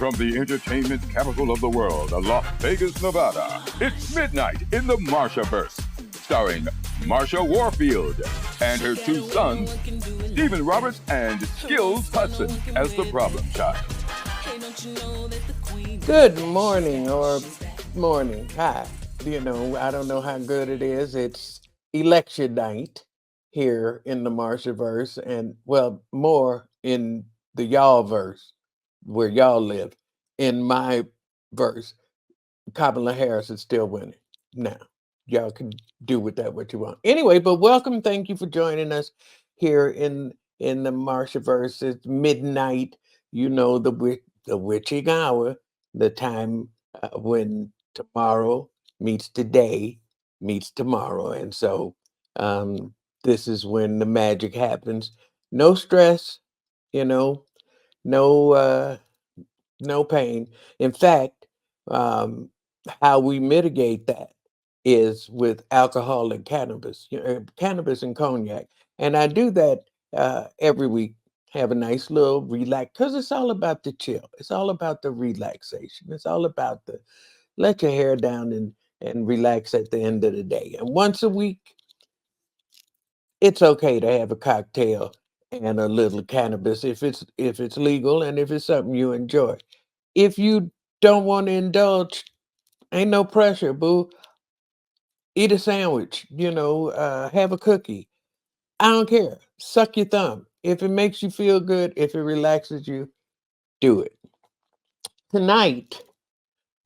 from the entertainment capital of the world, Las Vegas, Nevada, it's midnight in the Marshaverse, starring Marsha Warfield and her two sons, Stephen Roberts and Skillz Hudson, as the problem child. Good morning or morning. Hi. I don't know how good it is. It's election night here in the Marshaverse and, well, more in the y'all verse where y'all live. In my verse, Kamala Harris is still winning. Now, y'all can do with that what you want. Anyway, but welcome. Thank you for joining us here in the Marshaverse. It's midnight. The witching hour, the time when tomorrow meets today meets tomorrow, and so this is when the magic happens. No stress, you know, no no pain. In fact, um, how we mitigate that is with alcohol and cannabis, cannabis and cognac. And I do that every week. Have a nice little relax because it's all about the chill. It's all about the relaxation. It's all about the let your hair down and relax at the end of the day. And once a week, it's okay to have a cocktail and a little cannabis if it's legal and if it's something you enjoy. If you don't want to indulge, ain't no pressure, boo. Eat a sandwich, have a cookie. I don't care. Suck your thumb. If it makes you feel good, if it relaxes you, do it. Tonight,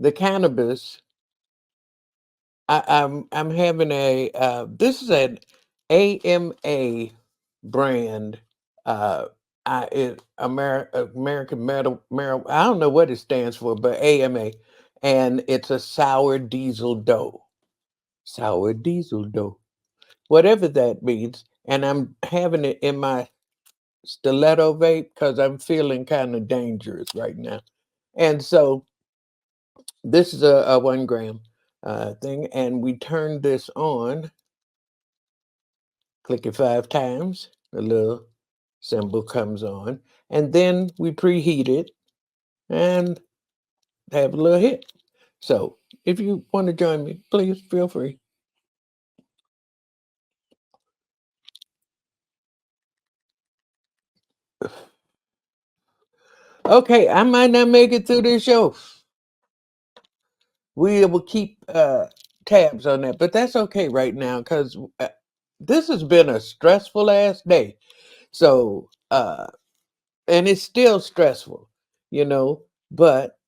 the cannabis, I'm having this is an AMA brand. American Metal Marijuana. I don't know what it stands for, but AMA, and it's a sour diesel dough. Sour diesel dough, whatever that means. And I'm having it in my stiletto vape because I'm feeling kind of dangerous right now. And so this is a 1 gram thing, and we turn this on, click it 5 times, the little symbol comes on, and then we preheat it and have a little hit. So if you want to join me, please feel free. Okay, I might not make it through this show. We will keep tabs on that, but that's okay right now because this has been a stressful ass day. So, and it's still stressful, you know, but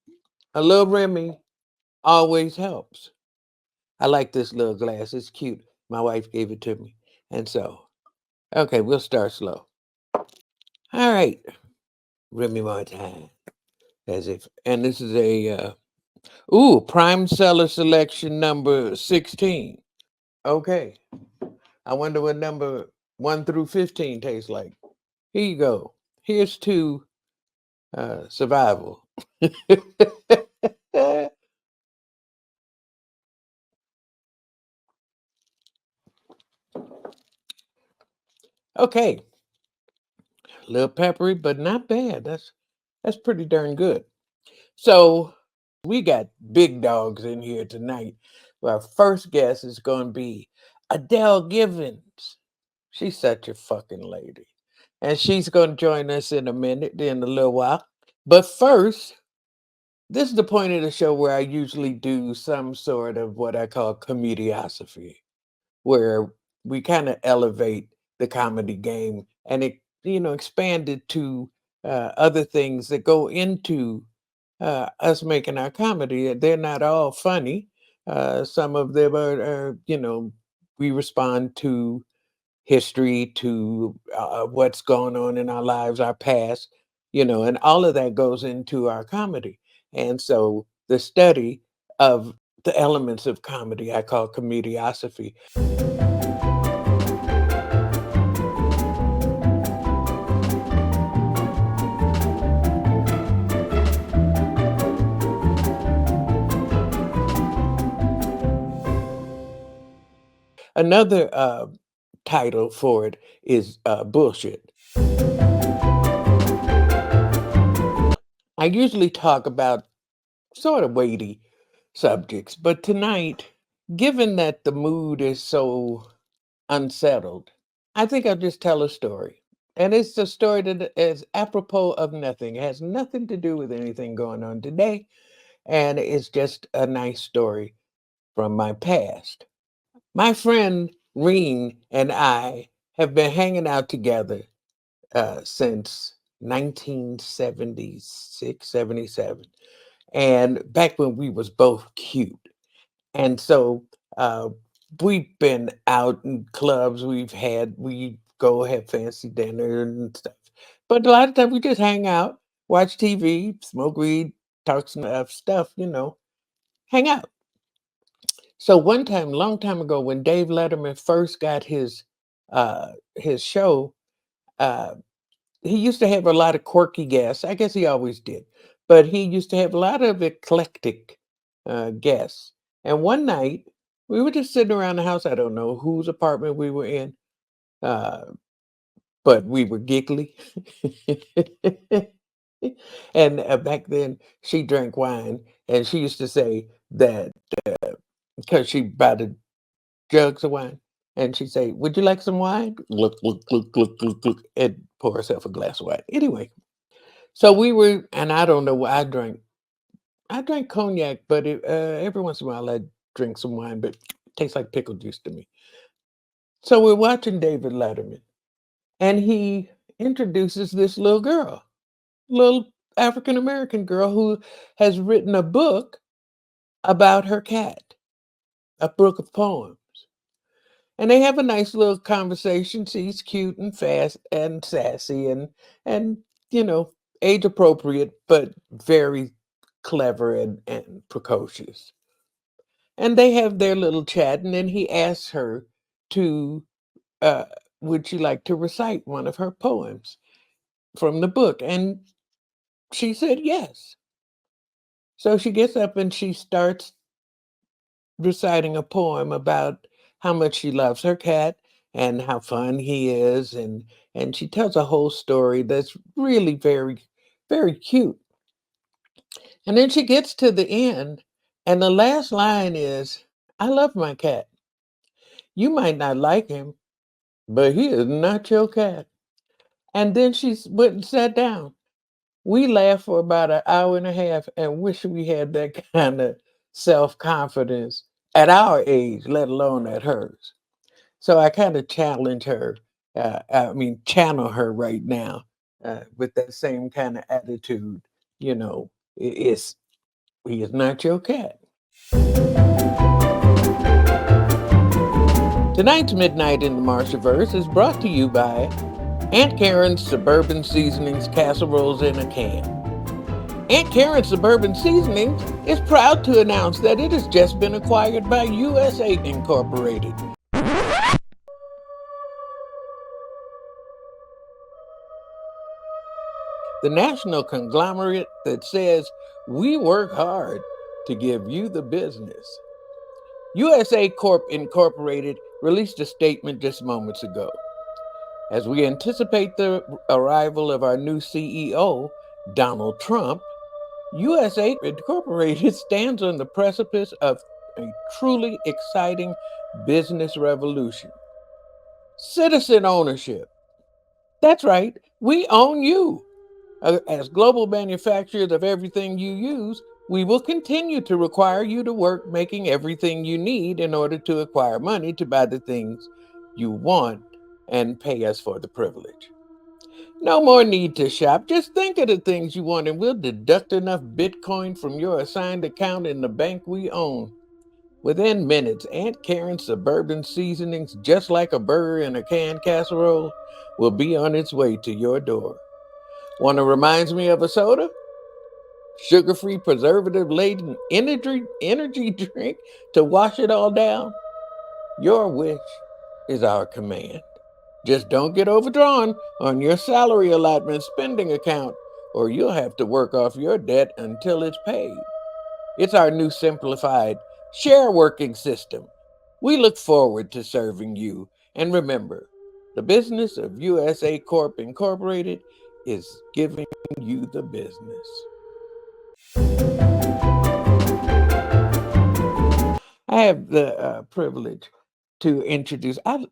a little Remy always helps. I like this little glass. It's cute. My wife gave it to me. And so, okay, we'll start slow. All right, Remy more time. As if, and this is prime seller selection number 16. Okay. I wonder what number 1 through 15 tastes like. Here you go. Here's to survival. Okay. A little peppery, but not bad. That's pretty darn good. So we got big dogs in here tonight. Our first guest is going to be Adele Givens. She's such a fucking lady. And she's going to join us in a minute, in a little while. But first, this is the point of the show where I usually do some sort of what I call comediosophy, where we kind of elevate the comedy game and expand it to other things that go into us making our comedy. They're not all funny. Some of them we respond to history, to what's going on in our lives, our past, and all of that goes into our comedy. And so the study of the elements of comedy I call comediosophy. Another title for it is bullshit. I usually talk about sort of weighty subjects, but tonight, given that the mood is so unsettled, I think I'll just tell a story. And it's a story that is apropos of nothing. It has nothing to do with anything going on today. And it's just a nice story from my past. My friend Reen and I have been hanging out together since 1976, 77, and back when we was both cute. And so uh, we've been out in clubs. We go have fancy dinner and stuff. But a lot of times we just hang out, watch TV, smoke weed, talk some stuff, hang out. So one time, long time ago, when Dave Letterman first got his show, uh, he used to have a lot of quirky guests. I guess he always did, but he used to have a lot of eclectic guests. And one night, we were just sitting around the house. I don't know whose apartment we were in, uh, but we were giggly. And back then, she drank wine, and she used to say that because she bought a jugs of wine, and she'd say, "Would you like some wine?" Look, look, look, look, look, look, and pour herself a glass of wine. Anyway, so we were, and I don't know what I drank. I drank cognac, but every once in a while I drink some wine, but it tastes like pickle juice to me. So we're watching David Letterman, and he introduces this little girl, little African American girl who has written a book about her cat, a book of poems. And they have a nice little conversation. She's cute and fast and sassy and you know, age appropriate, but very clever and precocious. And they have their little chat, and then he asks her to uh would she like to recite one of her poems from the book? And she said yes. So she gets up and she starts reciting a poem about how much she loves her cat and how fun he is, and she tells a whole story that's really very cute. And then she gets to the end, and the last line is, "I love my cat. You might not like him, but he is not your cat." And then went and sat down. We laughed for about an hour and a half and wish we had that kind of self-confidence at our age, let alone at hers. So I kind of challenge her, channel her right now with that same kind of attitude. You know, it's he is not your cat. Tonight's Midnight in the Marshaverse is brought to you by Aunt Karen's Suburban Seasonings Casseroles in a Can. Aunt Karen's Suburban Seasonings is proud to announce that it has just been acquired by USA Incorporated. The national conglomerate that says we work hard to give you the business. USA Corp Incorporated released a statement just moments ago. As we anticipate the arrival of our new CEO, Donald Trump, USA Incorporated stands on the precipice of a truly exciting business revolution. Citizen ownership. That's right, we own you. As global manufacturers of everything you use, we will continue to require you to work making everything you need in order to acquire money to buy the things you want and pay us for the privilege. No more need to shop. Just think of the things you want, and we'll deduct enough Bitcoin from your assigned account in the bank we own. Within minutes, Aunt Karen's Suburban Seasonings, just like a burger in a canned casserole, will be on its way to your door. Want to remind me of a soda? Sugar-free, preservative-laden energy drink to wash it all down? Your wish is our command. Just don't get overdrawn on your salary allotment spending account, or you'll have to work off your debt until it's paid. It's our new simplified share working system. We look forward to serving you. And remember, the business of USA Corp Incorporated is giving you the business. I have the privilege to introduce. I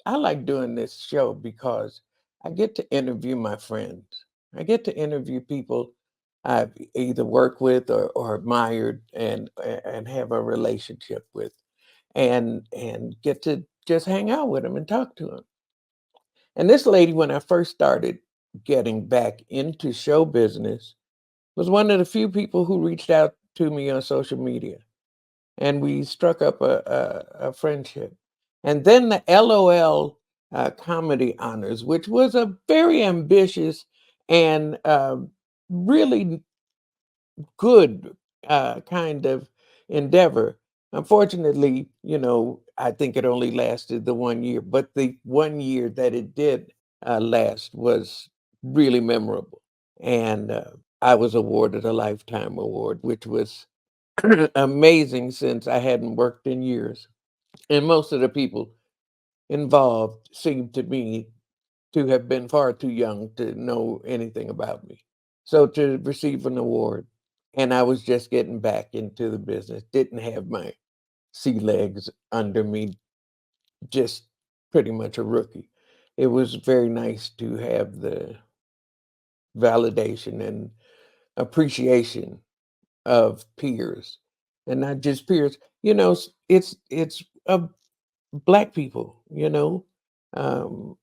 like doing this show because I get to interview my friends. I get to interview people I've either worked with or admired and have a relationship with, and get to just hang out with them and talk to them. And this lady, when I first started getting back into show business, was one of the few people who reached out to me on social media, and we struck up a friendship. And then the LOL Comedy Honors, which was a very ambitious and really good kind of endeavor. Unfortunately, I think it only lasted the 1 year, but the 1 year that it did last was really memorable. And I was awarded a lifetime award, which was amazing since I hadn't worked in years. And most of the people involved seemed to me to have been far too young to know anything about me. So to receive an award, and I was just getting back into the business, didn't have my sea legs under me, just pretty much a rookie. It was very nice to have the validation and appreciation of peers, and not just peers. It's black people. Um,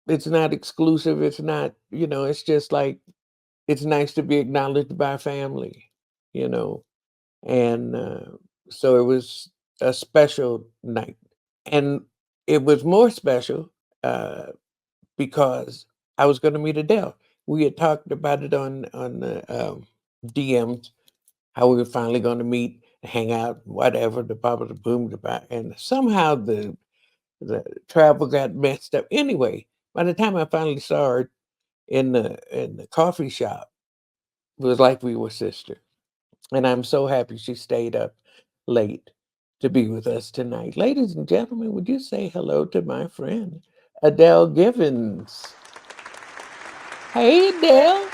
it's not exclusive. It's not. It's just like it's nice to be acknowledged by family. You know, and so it was a special night, and it was more special uh, because I was going to meet Adele. We had talked about it on the DMs how we were finally going to meet, hang out, whatever, the baba the boom, and somehow the travel got messed up. Anyway, by the time I finally saw her in the coffee shop, it was like we were sisters. And I'm so happy she stayed up late to be with us tonight. Ladies and gentlemen, would you say hello to my friend Adele Givens? Hey Adele,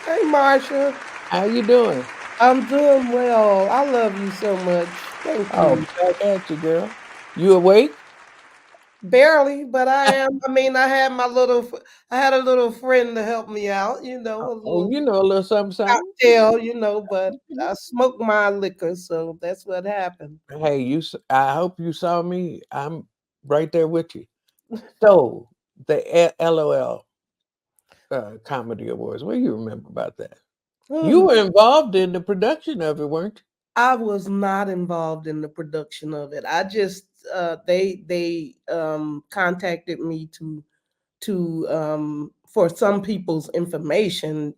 Hey, Marsha. how you doing? I'm doing well. I love you so much. Thank Oh, you. back at you, girl. You awake? Barely, but I am. I mean, I had a little friend to help me out, a Oh, little you know a little something, something. cocktail, but I smoked my liquor, so that's what happened. Hey, I hope you saw me. I'm right there with you. So the LOL Comedy Awards. What do you remember about that? You Ugh. were involved in the production of it, weren't I was not involved in the production of it. I just they contacted me to for some people's information,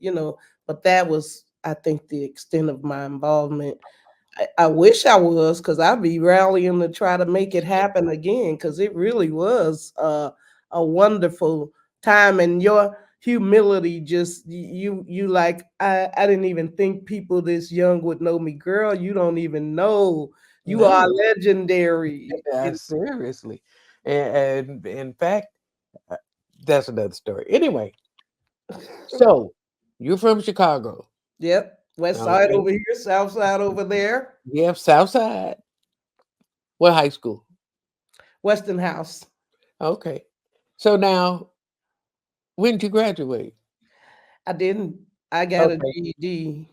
but that was, I think, the extent of my involvement. I wish I was, because I'd be rallying to try to make it happen again, because it really was a wonderful time. And your humility, just you like, I didn't even think people this young would know me. Girl, you don't even know. you? You are No, legendary. seriously. And in fact, uh, that's another story. Anyway, so you're from Chicago. Yep. West side Okay. over here, south side over there. Yeah, South Side. What high school? Weston House. Okay. So now, when did you graduate? I didn't. I got a Okay. GED.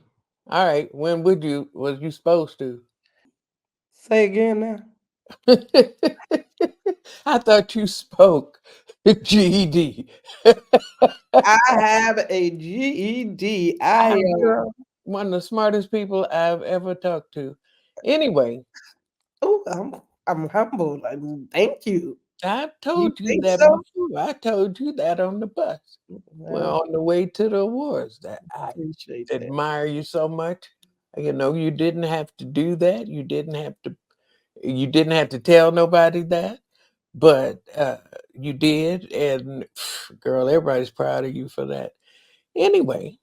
All right. When was you supposed to? Say again now. I thought you spoke GED. I have a GED. Girl, one of the smartest people I've ever talked to. Anyway, Oh, I'm humbled. Thank you. I You told you think that so? before. I told you that on the bus. Well, Well, on the way to the awards, that I appreciate that. admire you so much. You didn't have to do that. You didn't have to tell nobody that, but you did. And girl, everybody's proud of you for that. Anyway,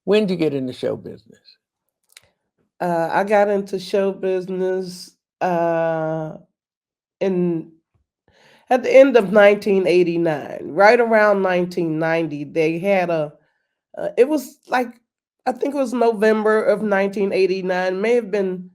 when did you get into show business? I got into show business in at the end of 1989. Right around 1990, they had it was like I think it was November of 1989. May have been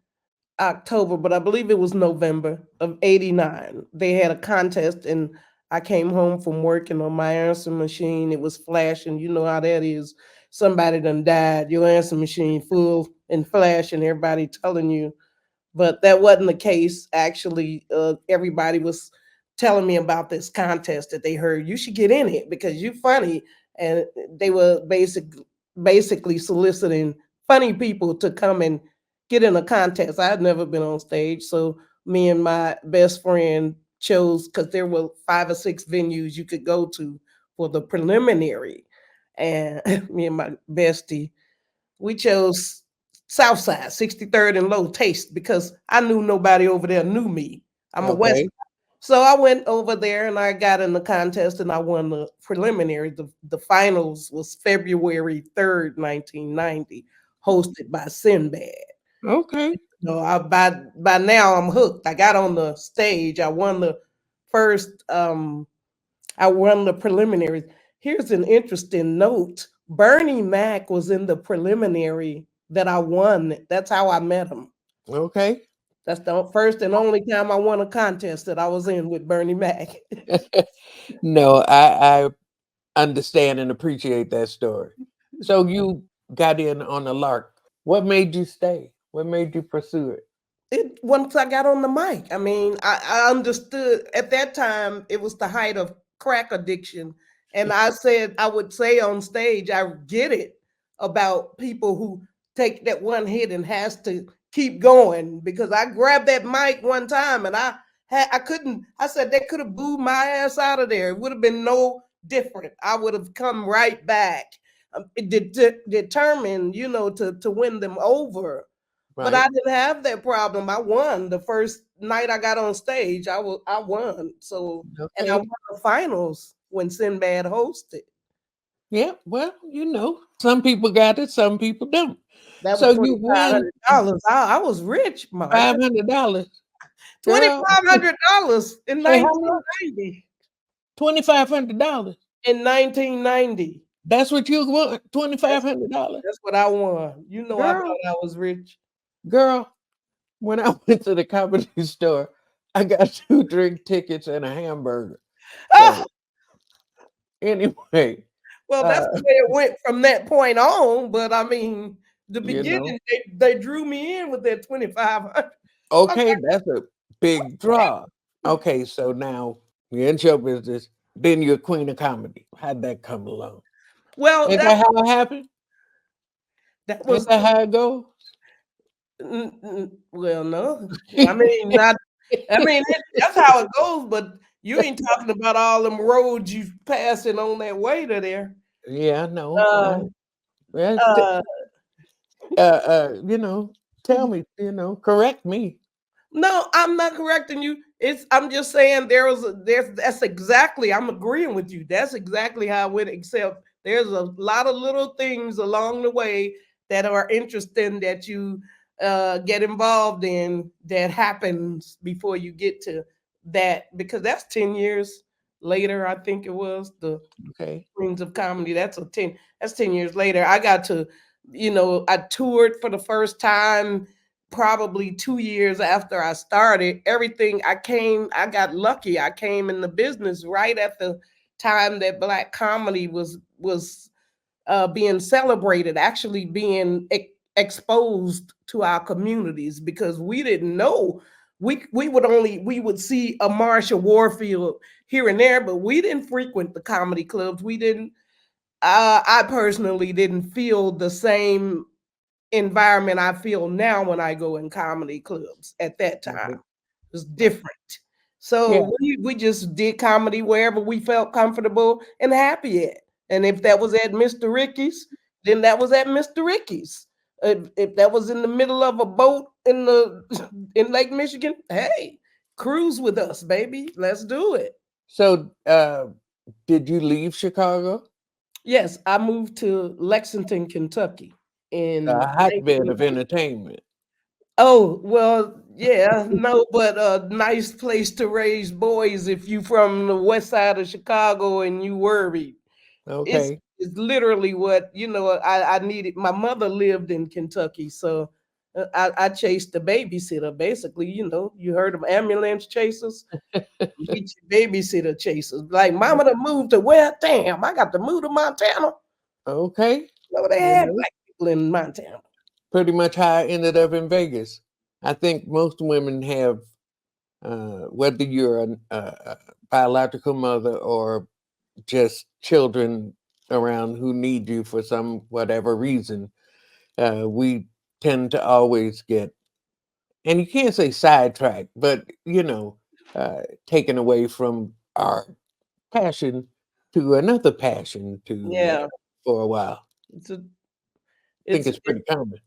October, but I believe it was November of 89. They had a contest and I came home from working on my answering machine. It was flashing. You know how that is. Somebody done died. Your answering machine full and flashing, everybody telling you, but that wasn't the case. Actually, everybody was telling me about this contest that they heard. You should get in it because you're funny, and they were basically soliciting funny people to come and get in a contest. I had never been on stage, so me and my best friend chose because there were 5 or 6 venues you could go to for the preliminary, and me and my bestie we chose Southside, 63rd and Low Taste, because I knew nobody over there knew me. I'm a West. Okay. So I went over there and I got in the contest and I won the preliminary. The finals was February 3rd, 1990, hosted by Sinbad. Okay. No, by now I'm hooked. I got on the stage. I won the first I won the preliminaries. Here's an interesting note. Bernie Mac was in the preliminary that I won. That's how I met him. Okay. That's the first and only time I won a contest that I was in with Bernie Mac. No, I understand and appreciate that story. So you got in on the lark. What made you stay? What made you pursue it? Once I got on the mic, I mean, I understood at that time it was the height of crack addiction. And I would say on stage, I get it about people who take that one hit and has to keep going because I grabbed that mic one time and I couldn't, I said they could have booed my ass out of there. It would have been no different. I would have come right back. Determined, to win them over, but Right. I didn't have that problem. I won the first night I got on stage. I won. So and I Okay. won the finals when Sinbad hosted. Yeah. Well, some people got it, some people don't. That was So twenty you five win hundred dollars. I was rich, Marsha. $500, Twenty girl. five hundred dollars in Say how nineteen much? ninety. $2,500. In 1990. That's what you won. twenty five That's hundred dollars, that's what I won. I girl. thought I was rich. Girl. When I went to the comedy store, I got 2 drink tickets and a hamburger. Ah, So anyway, well, that's uh, the way it went from that point on. But I mean, the you know, beginning they drew me in with that 2,500. okay, that's a big draw. Okay, so now you're in show business, then you're queen of comedy. How'd that come along? Well, Ain't that how it happened? that Ain't was that how it goes? well, no. I mean, not. I mean, that's how it goes. But you ain't talking about all them roads you passing on that way to there. Yeah, I know. Uh, Well, uh, uh, tell me, correct me. no, I'm not correcting you. I'm just saying that's exactly. I'm agreeing with you. That's exactly how it went. Except there's a lot of little things along the way that are interesting that you get involved in that happens before you get to that because that's 10 years later. I think it was the Okay. Queens of Comedy. That's 10 years later. I got to, I toured for the first time probably 2 years after I started. Everything I got lucky. I came in the business right at the time that Black comedy was being celebrated, actually being exposed to our communities because we didn't know. We would see a Marsha Warfield here and there, but we didn't frequent the comedy clubs. We didn't. I personally didn't feel the same environment I feel now when I go in comedy clubs. At that time, Right. it was Right. different. Yeah. So we just did comedy wherever we felt comfortable and happy at. And if that was at Mr. Ricky's, then that was at Mr. Ricky's. If that was in the middle of a boat in the in Lake Michigan, hey, cruise with us, baby. Let's do it. So, did you leave Chicago? Yes, I moved to Lexington, Kentucky in A hotbed of 1990. entertainment. Oh, well, yeah, no, but a nice place to raise boys if you from the west side of Chicago and you worried. It's Okay. is literally what I needed. My mother lived in Kentucky, so I chased the babysitter. Basically, you heard of ambulance chasers. Get your babysitter chasers. Like, mama to move to where? Damn, I got to move to Montana. Okay. No, they You had know, black people in Montana. pretty much how I ended up in Vegas. I think most women have, whether you're a biological mother or just children around who need you for some whatever reason, we tend to always get, and you can't say sidetracked, but taken away from our passion to another passion to Yeah, for a while. it's a, I think it's it's pretty common.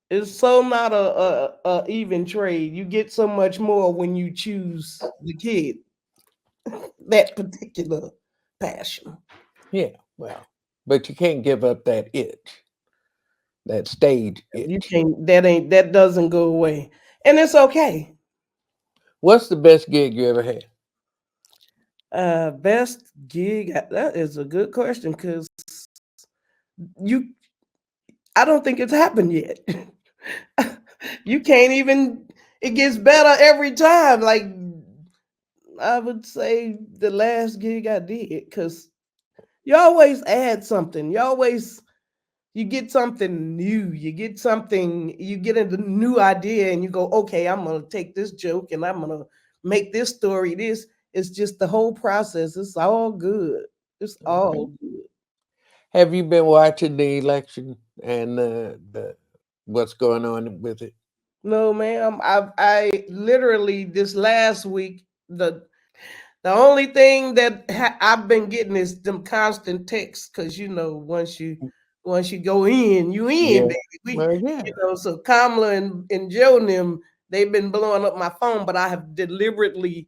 it's so not a even trade. You get so much more when you choose the kid that particular passion. Yeah, well, but you can't give up that itch, that stage You itch. can't. That doesn't go away, and it's okay. What's the best gig you ever had? Best gig. That is a good question because you. I don't think it's happened yet. You can't even. It gets better every time. Like, I would say the last gig I did, because you always add something. You get something new. You get a new idea and you go, okay, I'm gonna take this joke and I'm gonna make this story this. It's just the whole process. It's all good. It's Okay. all good. Have you been watching the election and the what's going on with it? No, ma'am. I literally this last week, the only thing that I've been getting is them constant texts, because once you go in, you in, Yeah. baby. Well, yeah. So Kamala and Joe and them, they've been blowing up my phone, but I have deliberately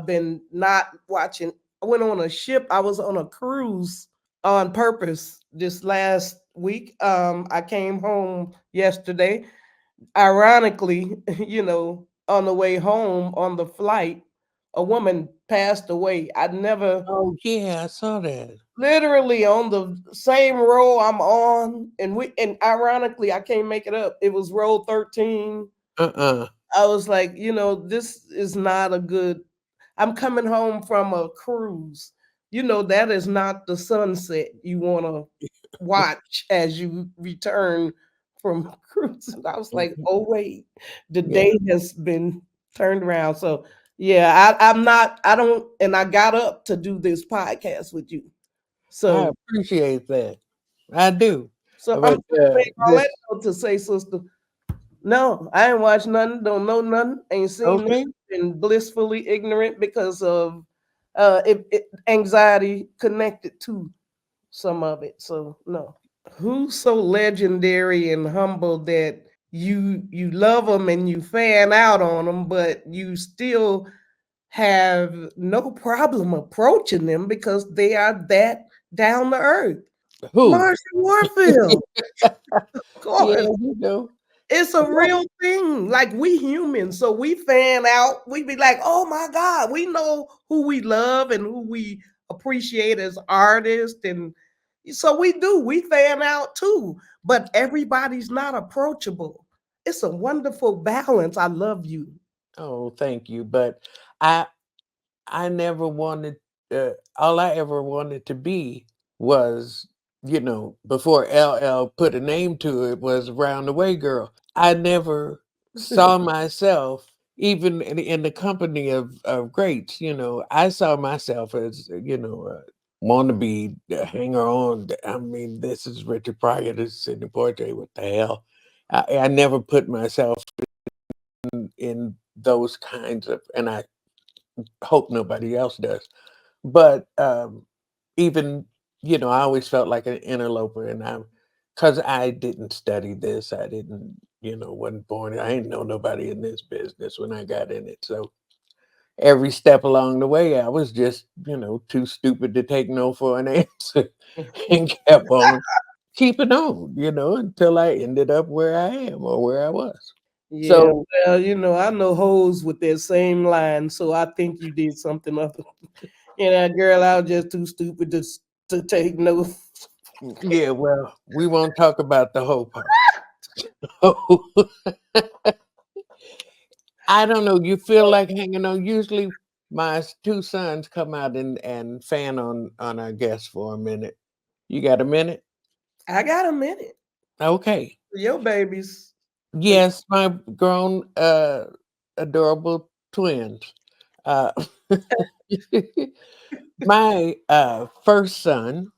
been not watching. I went on a ship. I was on a cruise on purpose this last week. I came home yesterday. Ironically, on the way home on the flight, a woman passed away. I'd never, Oh, yeah, I saw that. literally on the same row I'm on, and ironically, I can't make it up. It was row 13. Uh-uh. I was like, this is not a good. I'm coming home from a cruise. That is not the sunset you want to watch as you return from cruise. And I was like, Mhm. oh wait, the Yeah, day has been turned around. So yeah, I'm not. I don't. And I got up to do this podcast with you. I So appreciate that. I do. I'm But saying all that this though to say, sister, no, I ain't watched nothing, don't know nothing, ain't seen nothing, okay. been blissfully ignorant because of anxiety connected to some of it. So no. Who's so legendary and humble that you love them and you fan out on them, but you still have no problem approaching them because they are that down to earth? Who? Marsha Warfield, of Yeah, course. It's a Well, real thing. Like, we humans, so we fan out. We be like, oh my God, we know who we love and who we appreciate as artists. And so we do, we fan out too. But everybody's not approachable. It's a wonderful balance. I love you. oh, thank you. But I I never wanted all I ever wanted to be was, before LL put a name to it, was Round the Way Girl. I never saw myself even in the company of greats, I saw myself as, wannabe hanger on. I mean, this is Richard Pryor, this is Sidney Poitier, what the hell? I never put myself in those kinds of, and I hope nobody else does. But even, I always felt like an interloper, and because I didn't study this, I didn't, wasn't born. I didn't know nobody in this business when I got in it. So every step along the way, I was just, too stupid to take no for an answer, and kept on keeping on, until I ended up where I am or where I was. Yeah, So well, I know hoes with that same line, so I think you did something other. Girl, I was just too stupid to take no. Yeah, well, we won't talk about the whole part. I don't know. You feel like hanging on. Usually, my two sons come out and fan on our guests for a minute. You got a minute? I got a minute Okay. for your babies. For Yes, my grown, adorable twins. Uh, my first son,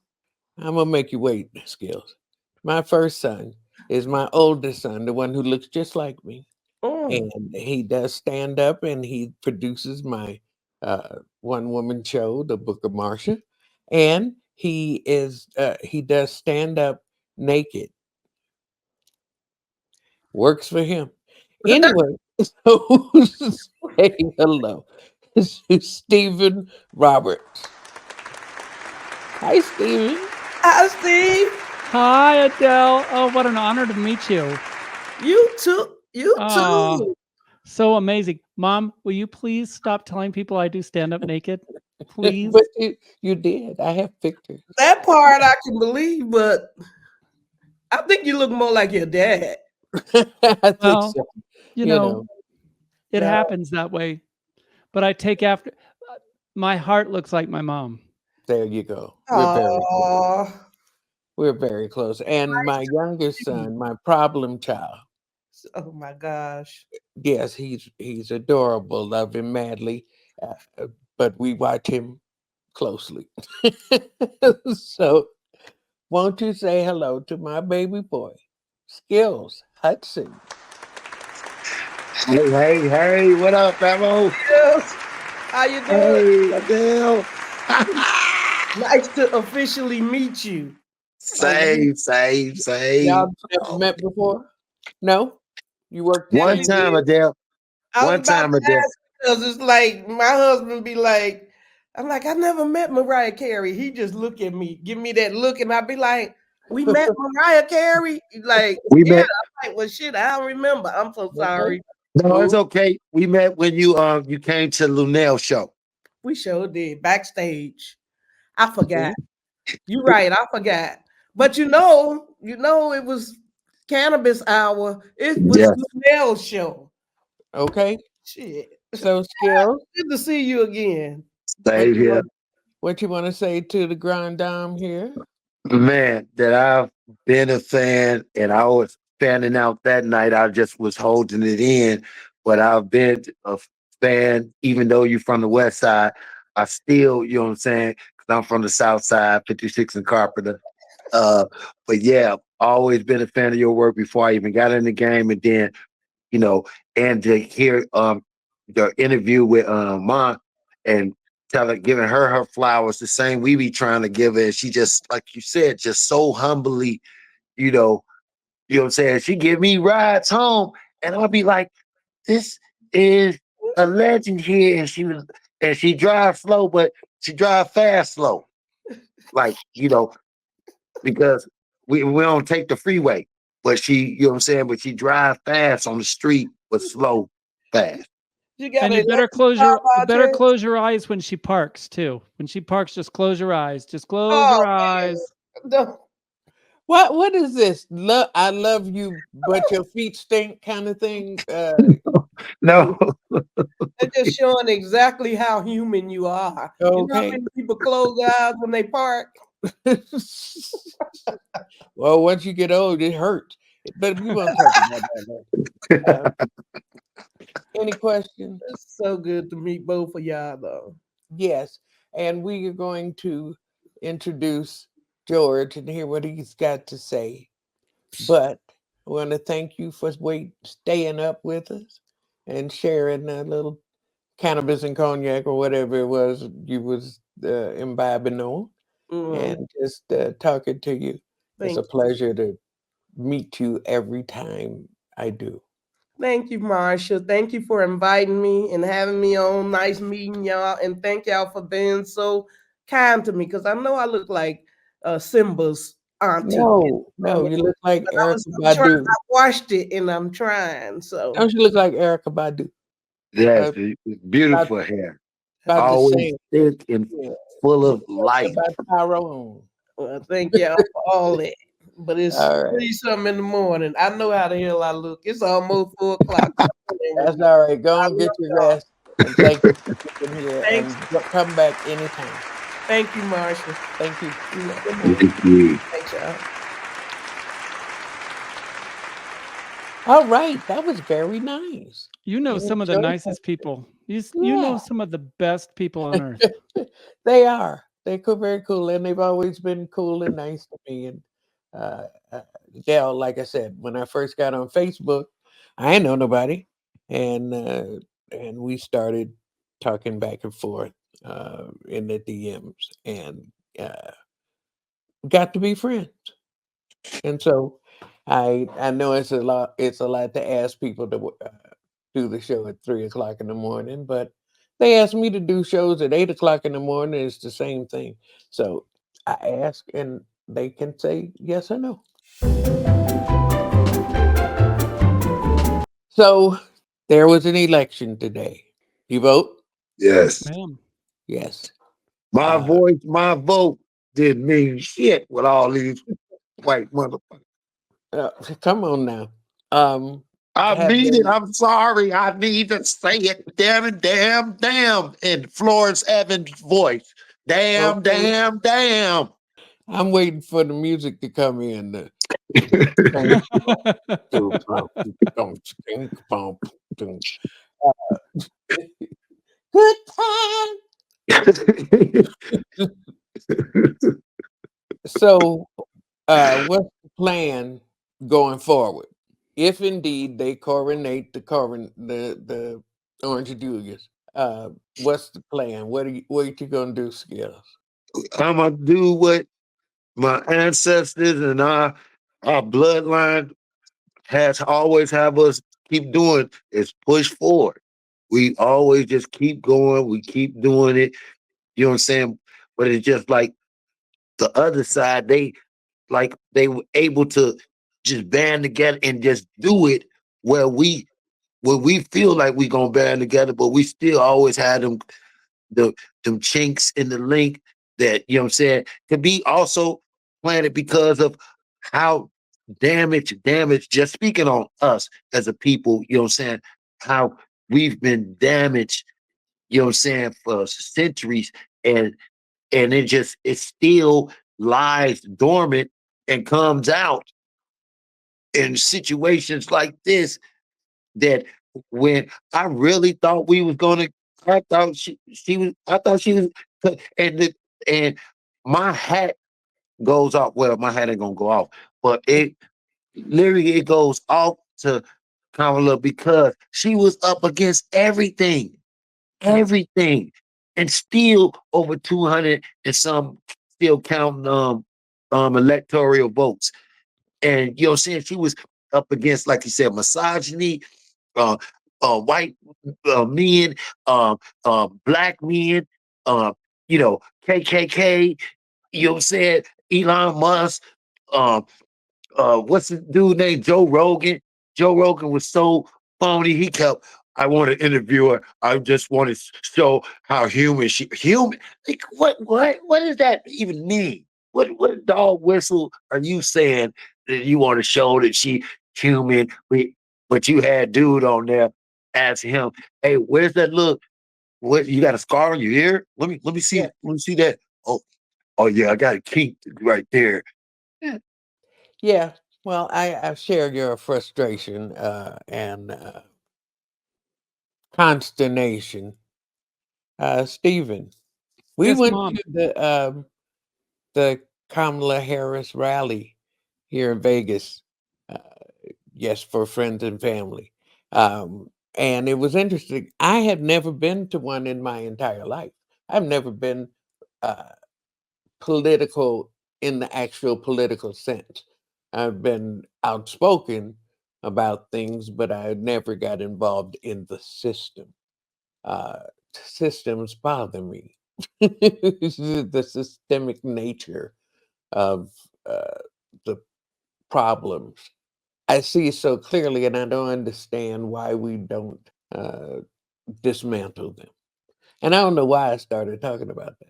I'm gonna make you wait, Skills. My first son is my oldest son, the one who looks just like me, mm. and he does stand up and he produces my one woman show, The Book of Marsha, and he does stand up naked. Works for him. Anyway, so say hello to Stephen Roberts. Hi, Stephen. Hi, Steve. Hi, Adele. Oh, what an honor to meet you. You too. You Oh, too. so amazing. Mom, will you please stop telling people I do stand up naked? Please. But you did. I have pictures. That part I can believe, but I think you look more like your dad. I think Well, so. you You know, know, it No. happens that way. But I take after my heart looks like my mom. there you go. We're very close. Oh, We're very close. And my youngest son, my problem child, oh my gosh. yes, he's adorable, love him madly, but we watch him closely. So, won't you say hello to my baby boy, Skills Hudson? Hey, what up, famo? Yes. How you doing? Hey, Adele. Nice to officially meet you. Same. Y'all never met before? No? You worked Yeah, One we together? time, did. Adele. I was One about time, to Adele. ask because it's like my husband be like, I'm like, I never met Mariah Carey. He just look at me, give me that look, and I be like, we met Mariah Carey. He like, We yeah. met. I'm like, well, shit, I don't remember. I'm so Okay. sorry. No, it's Cool. okay. We met when you came to Lunel show. We sure did backstage. I See? forgot. You're right. I forgot. But it was cannabis hour. It was Yes, Lunel's show. Okay. Shit. So, Skills, Good to see you again. what same you here. want? What you want to say to the grand dame here? Man, that I've been a fan and I was fanning out that night. I just was holding it in, but I've been a fan, even though you're from the West Side. I still, you know what I'm saying? Because I'm from the South Side, 56 and Carpenter. Uh, but yeah, always been a fan of your work before I even got in the game. And then, you know, and to hear the interview with Mom and giving her flowers the same we be trying to give her. And she just, like you said, just so humbly, you know, you know what I'm saying? She give me rides home, and I'll be like, this is a legend here. And she drives slow, but she drive fast slow. Like, because we don't take the freeway. But she, you know what I'm saying? But she drive fast on the street, but slow fast. You got And an electric you car better podcast? close your eyes when she parks too. When she parks, just close your eyes. Just close Oh your eyes. man. No, What is this? I love you, but your feet stink kind of thing. No, they're just showing exactly how human you are. You know how Okay. many people close their eyes when they park? Well, once you get old, it hurts. But we won't talk about that. Later. Any questions? It's so good to meet both of y'all though. Yes. And we are going to introduce George and hear what he's got to say. But I want to thank you for staying up with us and sharing that little cannabis and cognac or whatever it was you was imbibing on, Mm, and just talking to you. It's a thank you. pleasure to meet you every time I do. Thank you, Marsha. Thank you for inviting me and having me on. Nice meeting y'all. And thank y'all for being so kind to me because I know I look like Simba's auntie. No, I no, mean, you look like but Erica I'm trying. Badu. I watched it and I'm trying. So Don't you look like Erica Badu? yes, Uh, it's about, beautiful hair. about the Always same. thick and Yeah, full you of talking life. about Tyrone. Well, thank y'all for all that. But it's All right. 3 something in the morning. I know how the hell I look. It's almost 4 o'clock. That's all right. I Go and love get your y'all. rest. And thank you for being here. Thanks. And come back anytime. Thank you, Marsha. Thank you. Good morning. Thank you. Thanks, y'all. All right. That was very nice. You know I some of the enjoyed that. nicest people. You know Yeah. some of the best people on earth. They are. They're very cool, and they've always been cool and nice to me. And uh, uh, Gail, like I said, when I first got on Facebook, I ain't know nobody, and we started talking back and forth in the DMs, and uh, got to be friends. And so, I know it's a lot. It's a lot to ask people to do the show at 3 o'clock in the morning, but they asked me to do shows at 8 o'clock in the morning. It's the same thing. So I ask, and they can say yes or no. So there was an election today. You vote? Yes, Yes. ma'am. Yes. My Uh, voice, my vote didn't mean shit with all these white motherfuckers. uh, come on now. Um, I have mean it. they? I'm sorry. I need to say it. Damn it, damn, damn. In Florence Evans' voice. Damn, Okay. damn, damn. I'm waiting for the music to come in. Thank you. Good time. So, what's the plan going forward? If indeed they coronate the Orange Julius, what's the plan? What you gonna do, Skills? I'm gonna do what my ancestors and our bloodline has always have us keep doing is push forward. We always just keep going. We keep doing it. You know what I'm saying? But it's just like the other side, they were able to just band together and just do it where we feel like we gonna band together, but we still always had the them chinks in the link that you know what I'm saying could be also planted because of how damaged just speaking on us as a people, you know what I'm saying, how we've been damaged, you know what I'm saying, for centuries, and it still lies dormant and comes out in situations like this that when I really thought we was gonna, I thought she was, and and my hat goes off. Well, my hat ain't gonna go off, but it literally it goes off to Kamala because she was up against everything, and still over 200 and some still counting electoral votes. And you know, saying she was up against, like you said, misogyny, uh, white men, black men, uh, KKK. You know what I'm saying? Elon Musk, um, what's the dude named Joe Rogan? Joe Rogan was so phony. He kept, I want to interview her. I just want to show how human. Like what does that even mean? What dog whistle are you saying that you want to show that she human? But you had dude on there asking him, hey, where's that look? What, you got a scar on your ear? Let me see. Yeah, Let me see that. Oh yeah, I got a kink right there. yeah. Well, I share your frustration and consternation, Stephen. We Yes, went mom. to the Kamala Harris rally here in Vegas. Uh, yes, for friends and family. And it was interesting. I have never been to one in my entire life. I've never been uh, political in the actual political sense. I've been outspoken about things, but I never got involved in the system. Uh, Systems bother me. The systemic nature of the problems. I see so clearly, and I don't understand why we don't uh, dismantle them. And I don't know why I started talking about that.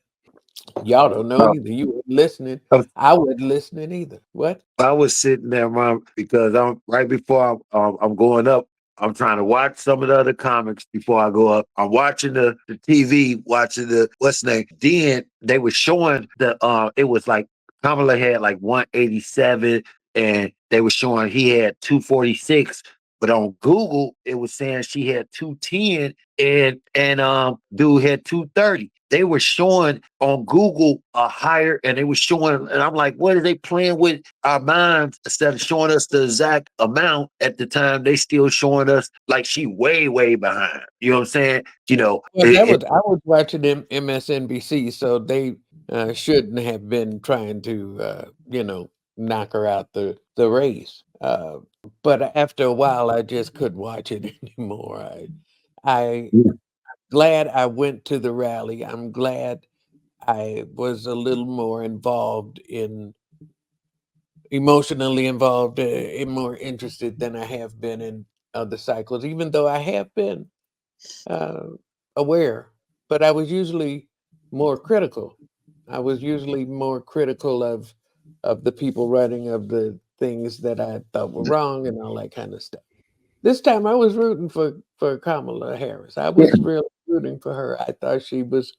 Y'all don't know Uh, either. You weren't listening. I I wasn't listening either. What? I was sitting there, Mom, because I'm right before I'm going up. I'm trying to watch some of the other comics before I go up. I'm watching the TV, watching the what's the name. Then they were showing it was like Kamala had like 187, and they were showing he had 246. But on Google, it was saying she had 210, and dude had 230. They were showing on Google a higher, and they were showing, and I'm like, what are they playing with our minds instead of showing us the exact amount at the time? They still showing us like she way, way behind. You know what I'm saying? Well, I was watching MSNBC, so they shouldn't have been trying to knock her out the race. But after a while, I just couldn't watch it anymore. I glad I went to the rally. I'm glad I was a little more emotionally involved, and more interested than I have been in other cycles, even though I have been uh, aware, but I was usually more critical. I was usually more critical of the people running, of the things that I thought were wrong, and all that kind of stuff. This time, I was rooting for Kamala Harris. I Yeah. was really rooting for her. I thought she was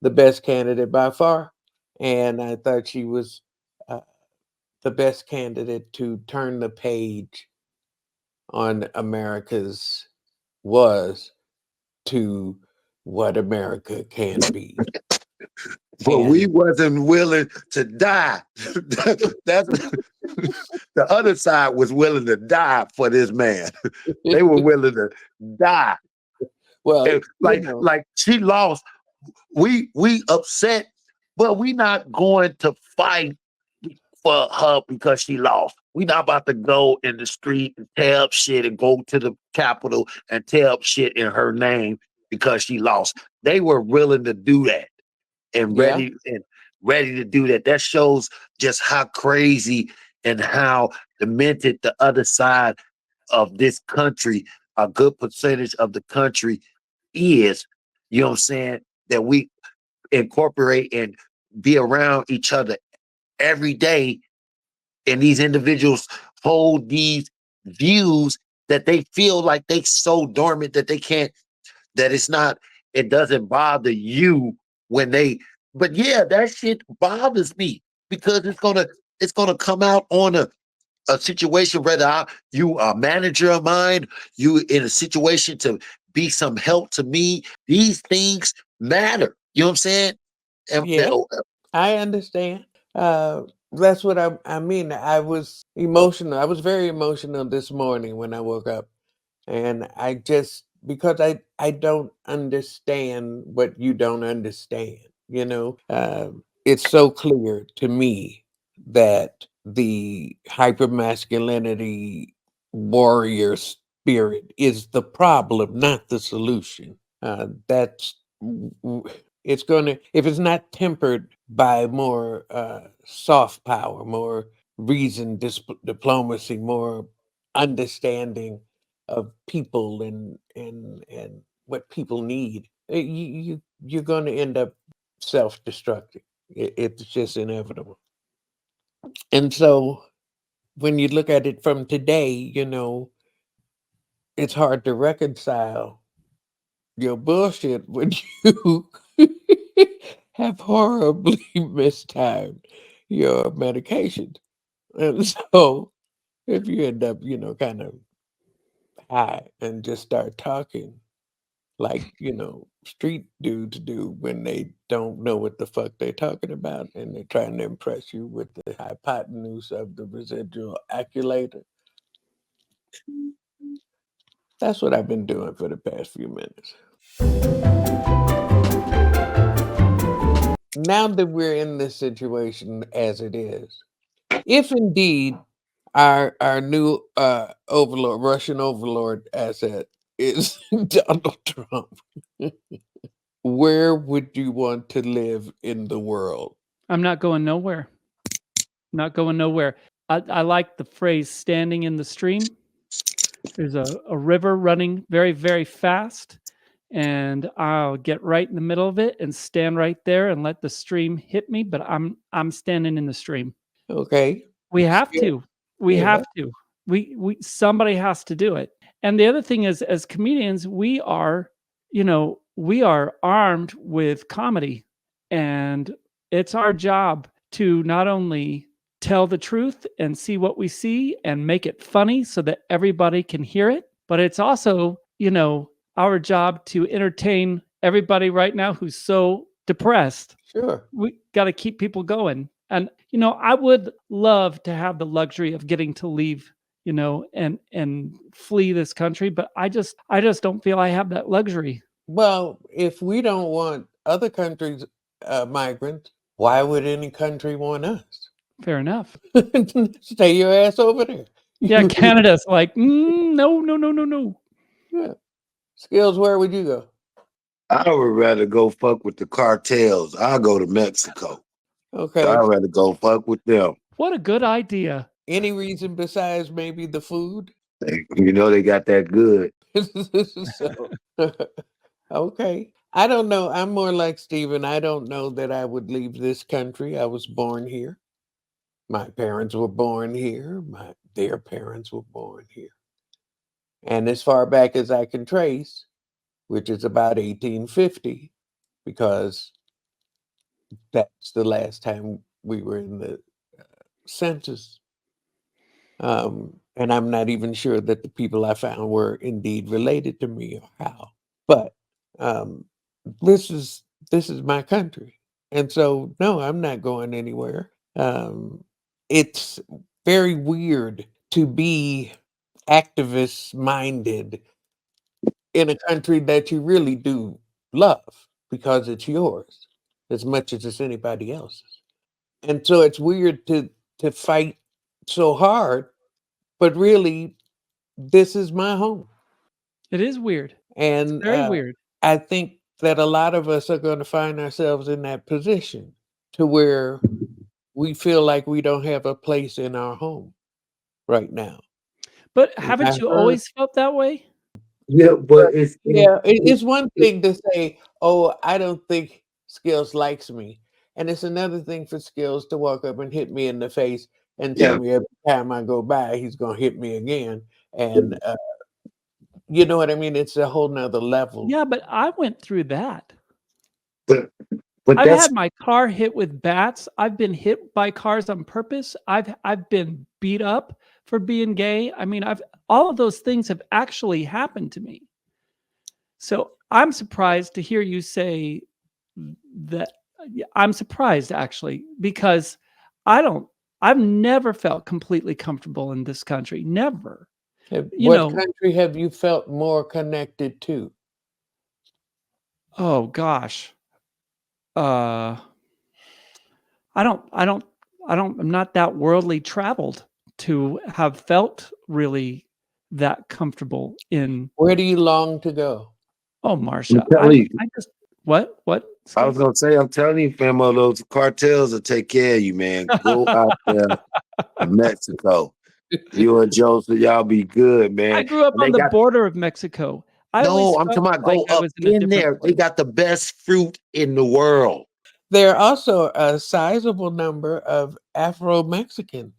the best candidate by far, and I thought she was uh, the best candidate to turn the page on America's was to what America can be. But we And wasn't willing to die. That's the other side was willing to die for this man. They were willing to die. well, And like she lost. We upset, but we not going to fight for her because she lost. We not about to go in the street and tear up shit and go to the Capitol and tear up shit in her name because she lost. They were willing to do that and yeah, ready to do that. That shows just how crazy and how demented the other side of this country, a good percentage of the country is. You know what I'm saying? That we incorporate and be around each other every day, and these individuals hold these views that they feel like they so dormant that they can't, that it's not, it doesn't bother you when they, but yeah, that shit bothers me because it's gonna come out on a situation, whether you a manager of mine, you in a situation to be some help to me. These things matter. You know what I'm saying? And, yeah, I understand. That's what I mean. I was emotional. I was very emotional this morning when I woke up, and I just because I don't understand what you don't understand. It's so clear to me that the hypermasculinity warrior spirit is the problem, not the solution. That's it's going to, if it's not tempered by more soft power, more reason, diplomacy, more understanding of people and what people need, you're going to end up self-destructing. It's just inevitable. And so when you look at it from today, it's hard to reconcile your bullshit when you have horribly mistimed your medication. And so if you end up, kind of high and just start talking like, street dudes do when they don't know what the fuck they're talking about and they're trying to impress you with the hypotenuse of the residual acculator. That's what I've been doing for the past few minutes. Now that we're in this situation as it is, if indeed our new overlord, Russian overlord asset is Donald Trump, where would you want to live in the world? I'm not going nowhere. Not going nowhere. I like the phrase standing in the stream. There's a river running very, very fast, and I'll get right in the middle of it and stand right there and let the stream hit me. But I'm standing in the stream. Okay. We have Yeah. to. We Yeah. have to. We somebody has to do it. And the other thing is, as comedians, we are armed with comedy, and it's our job to not only tell the truth and see what we see and make it funny so that everybody can hear it, but it's also, our job to entertain everybody right now who's so depressed. Sure. We got to keep people going. And, I would love to have the luxury of getting to leave, and flee this country, but I just don't feel I have that luxury. Well, if we don't want other countries' migrants, why would any country want us? Fair enough. Stay your ass over there. Yeah, Canada's like, no. Yeah. Skillz, where would you go? I would rather go fuck with the cartels. I'll go to Mexico. Okay. I'd rather go fuck with them. What a good idea. Any reason besides maybe the food? They got that good. Okay. I don't know. I'm more like Stephen. I don't know that I would leave this country. I was born here. My parents were born here. Their parents were born here. And as far back as I can trace, which is about 1850, because that's the last time we were in the census. And I'm not even sure that the people I found were indeed related to me or how. But this is my country. And so, no, I'm not going anywhere. It's very weird to be activist-minded in a country that you really do love because it's yours as much as it's anybody else's. And so it's weird to fight so hard, but really, this is my home. It is weird. And It's very weird. I think that a lot of us are going to find ourselves in that position to where we feel like we don't have a place in our home right now. But haven't you always felt that way? Yeah, but it's one thing to say, "Oh, I don't think Skillz likes me," and it's another thing for Skillz to walk up and hit me in the face and tell me every time I go by he's gonna hit me again. And you know what I mean? It's a whole nother level. Yeah, but I went through that. But I've that's had my car hit with bats. I've been hit by cars on purpose. I've been beat up for being gay. I mean, all of those things have actually happened to me. So I'm surprised to hear you say that. I'm surprised actually, because I've never felt completely comfortable in this country. Never. What country have you felt more connected to? Oh gosh. I'm not that worldly traveled to have felt really that comfortable in. Where do you long to go? Oh, Marsha, I just what? I was gonna say, I'm telling you, famo, those cartels will take care of you, man. Go out there to Mexico. You and Joseph, y'all be good, man. I grew up on the border of Mexico. I'm talking about go up in there. They got the best fruit in the world. There are also a sizable number of Afro-Mexicans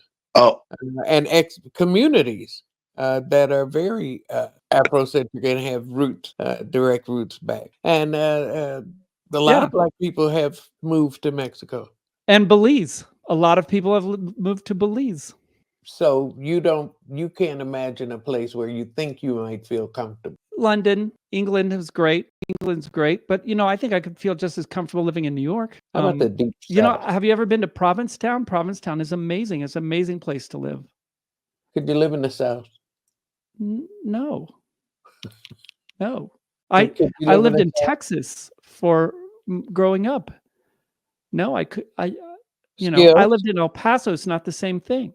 and communities that are very Afrocentric and have roots, direct roots back. And a lot of Black people have moved to Mexico. And Belize. A lot of people have moved to Belize. So you can't imagine a place where you think you might feel comfortable. London, England is great. England's great, but I think I could feel just as comfortable living in New York. How about the deep South? Have you ever been to Provincetown? Provincetown is amazing. It's an amazing place to live. Could you live in the South? No. No. I lived in Texas for growing up. No, I could. I lived in El Paso. It's not the same thing.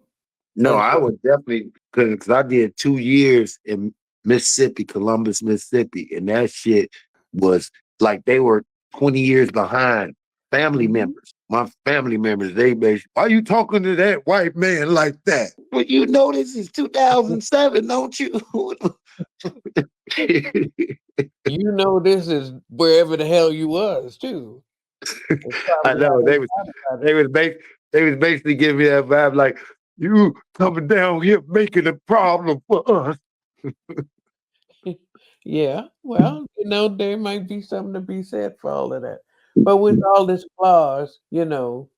No, I would definitely, because I did 2 years in Mississippi, Columbus, Mississippi, and that shit was like they were 20 years behind. Family members, my family members, they basically, why are you talking to that white man like that? Well, this is 2007, don't you? You know, this is wherever the hell you was too. That's I probably how know they thought about they was bas- they was basically giving me that vibe like you coming down here making a problem for us. it. Yeah, well, there might be something to be said for all of that. But with all this flaws, home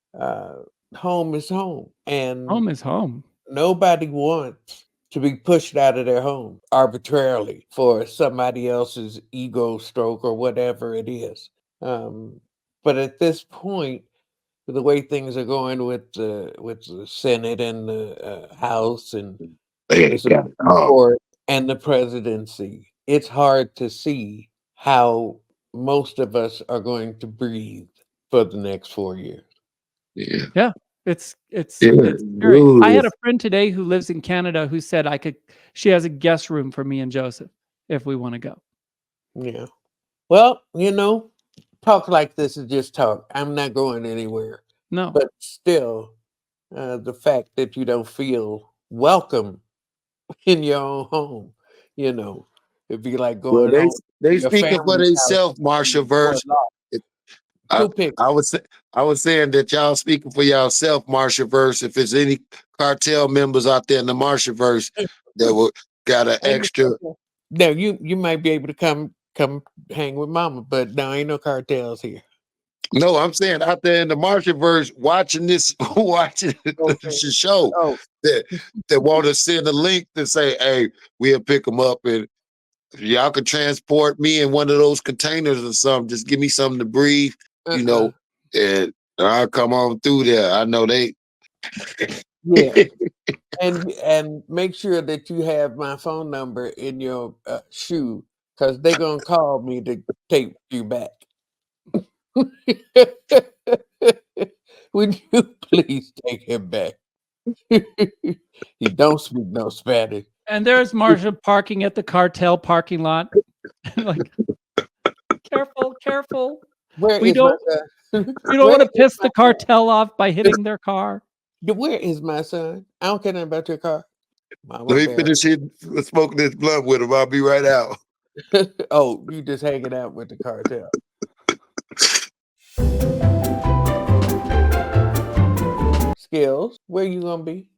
is home, and Home is home. nobody wants to be pushed out of their home arbitrarily for somebody else's ego stroke or whatever it is. Um, but at this point, the way things are going with the Senate and the House and the They got it. Supreme Oh, Court and the presidency, it's hard to see how most of us are going to breathe for the next 4 years. yeah. Yeah. It's scary. I Dude, had a friend today who lives in Canada who said she has a guest room for me and Joseph if we want to go. Yeah. Well, talk like this is just talk. I'm not going anywhere. No. But still, the fact that you don't feel welcome in your own home, you know, it'd be like well, going home to they your speaking for family's house themselves, and going Marshaverse. off. I, Who picked? I was I was saying that y'all speaking for yourself, Marshaverse. If there's any cartel members out there in the Marshaverse that would got an Ain't extra. no cartel. Now you might be able to come hang with Mama, but no, ain't no cartels here. No, I'm saying out there in the Marshaverse watching this, watching the Okay. show Oh, that want to send a link to say, "Hey, we'll pick them up and y'all can transport me in one of those containers or something. Just give me something to breathe, you uh-uh. know, and I'll come on through there." I know they. Yeah. And make sure that you have my phone number in your shoe, because they're gonna call me to take you back. Would you please take him back? He don't speak no Spanish. And there's Marsha parking at the cartel parking lot. Like, careful, careful. Where We is my don't son? we don't Where want to is piss the cartel off by hitting their car. where is my son? I don't care nothing about your car. Mama Let me bear. finish smoking this blunt with him. I'll be right out. Oh, you just hanging out with the cartel. Skills, where you gonna be?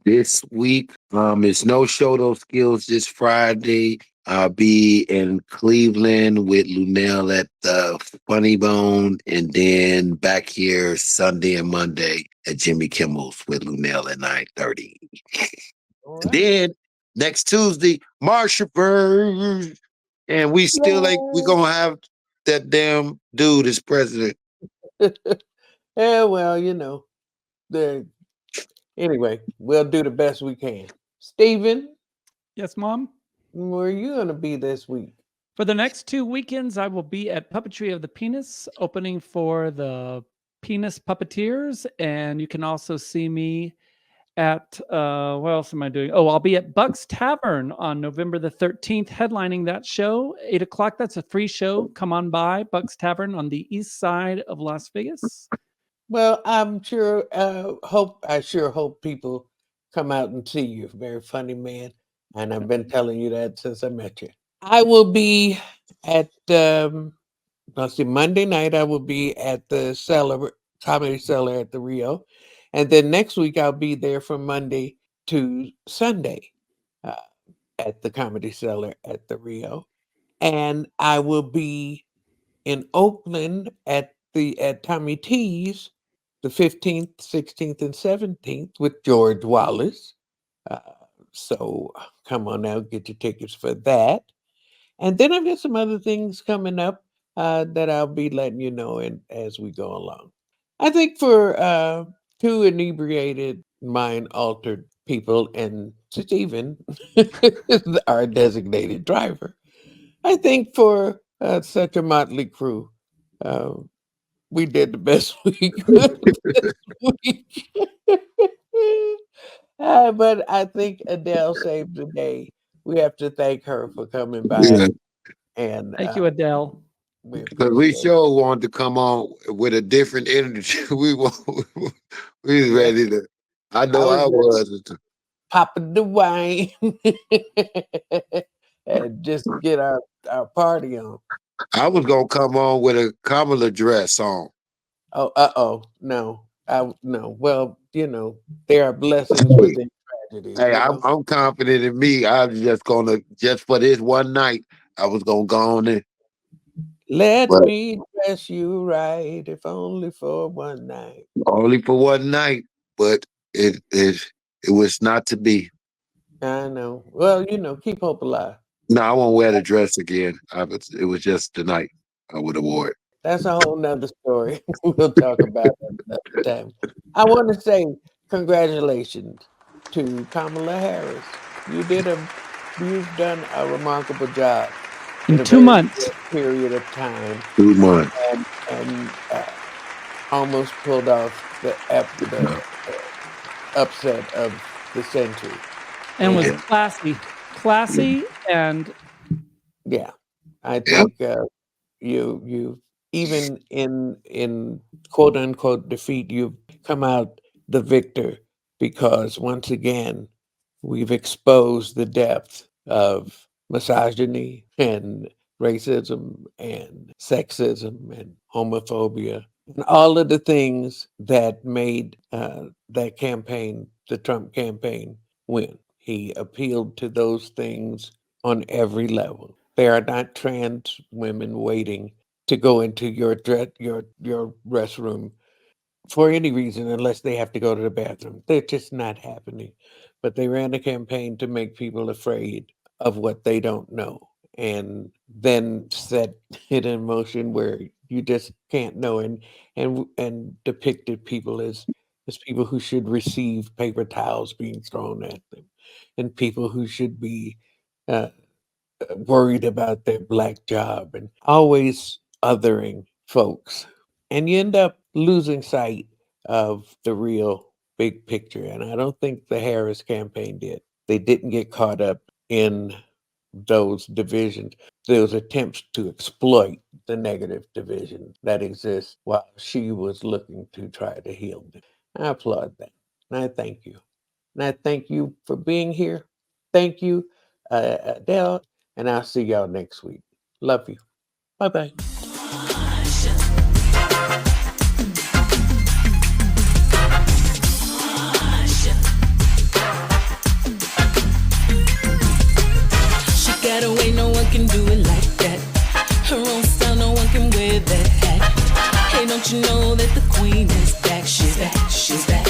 This week, it's no show those skills this Friday. I'll be in Cleveland with Lunel at the Funny Bone, and then back here Sunday and Monday at Jimmy Kimmel's with Lunel at 9:30. All And right. then next Tuesday, Marshaverse, and we still ain't. We Yay. gonna have that damn dude as president. Yeah, well, the anyway, we'll do the best we can. Steven, Yes, Mom? where are you gonna be this week? For the next 2 weekends, I will be at Puppetry of the Penis, opening for the Penis Puppeteers. And you can also see me at, what else am I doing? Oh, I'll be at Buck's Tavern on November the 13th, headlining that show, 8 o'clock. That's a free show. Come on by Buck's Tavern on the east side of Las Vegas. Well, I sure hope people come out and see you. Very funny man. And I've been telling you that since I met you. I will be at let's see, Monday night I will be at the cellar comedy cellar at the Rio. And then next week I'll be there from Monday to Sunday uh, at the comedy cellar at the Rio. And I will be in Oakland at Tommy T's the 15th, 16th, and 17th with George Wallace. Uh, so come on now, get your tickets for that. And then I've got some other things coming up that I'll be letting you know as we go along. I think for two inebriated, mind altered people and Stephen, our designated driver, I think for such a motley crew, uh, we did the best we could this week. But I think Adele saved the day. We have to thank her for coming by, Yeah, and Thank you, Adele. we because we appreciate it. sure wanted to come on with a different energy. We we was Yeah, ready to. I I know was I ready to was. pop the wine and just get our party on. I was gonna come on with a Kamala dress on. Oh, no. No. Well, there are blessings within tragedy, Hey, I'm confident in me. I'm just gonna just for this one night. I was gonna go on it, Let but me dress you right, if only for one night. only for one night. But it was not to be. I know. Well, keep hope alive. No, I won't wear the dress again. It was just the night I would have wore it. That's a whole nother story. We'll talk about it another time. I want to say congratulations to Kamala Harris. You've done a remarkable job in In a 2 very months. short period of time, 2 months. and almost pulled off the upset of the century. And was And classy, and yeah, I Yeah. think you even in quote unquote defeat, you've come out the victor, because once again we've exposed the depth of misogyny and racism and sexism and homophobia and all of the things that made that campaign, the Trump campaign, win. He appealed to those things on every level. There are not trans women waiting to go into your restroom for any reason unless they have to go to the bathroom. They're just not happening. But they ran a campaign to make people afraid of what they don't know, and then set it in motion where you just can't know, and depicted people as people who should receive paper towels being thrown at them, and people who should be uh, worried about their black job, and always othering folks. And you end up losing sight of the real big picture. And I don't think the Harris campaign did. They didn't get caught up in those divisions, those attempts to exploit the negative division that exists while she was looking to try to heal them. I applaud that. And I thank you. And I thank you for being here. Thank you, Adele. And I'll see y'all next week. Love you. Bye bye. She got away, no one can do it like that. Her own style, no one can wear that hat. Hey, don't you know that the queen is back? She's back, she's back.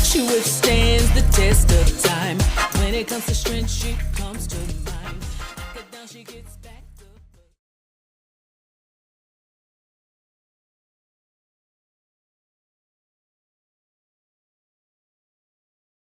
She withstands the test of time. When it comes to strength, she comes to mind. Knock her down, she gets back.